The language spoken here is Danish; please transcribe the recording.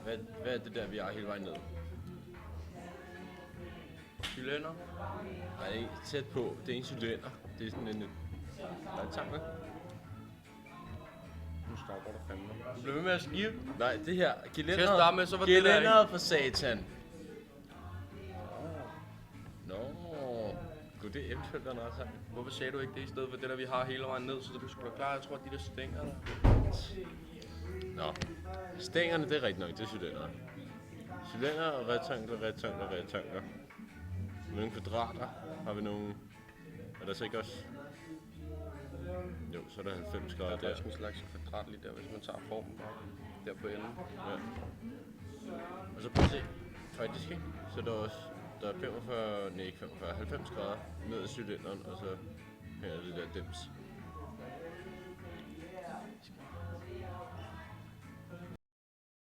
Okay. Hvad er det der, vi har hele vejen ned? Cylinder. Nej, det er ikke tæt på. Det er en cylinder. Det er sådan en rektangel. Nu stopper der fandme. Du bliver ved med at skifte. Nej, det her. Til at starte med, så var det der gelænderet for satan. Nå. Gud, det er eventuelt der noget sammen. Hvorfor sagde du ikke det i stedet for det der, vi har hele vejen ned, så du skulle være klar? Jeg tror, at de der stænger der. Nå. Stængerne, det er rigtigt nok. Det er cylinder. Cylinder, rektangler. Nogle kvadrater. Har vi nogle... Er der så ikke også... Jo, så er der 90 grader Der er der. sådan en slags kvadrat lige der, hvis man tager formen der på enden. Ja. Og så prøv at se. Faktisk, ikke? Så der er også... Der er 45... Nej, ikke 45. 90 grader ned i cylinderen, og så hænger det der dims.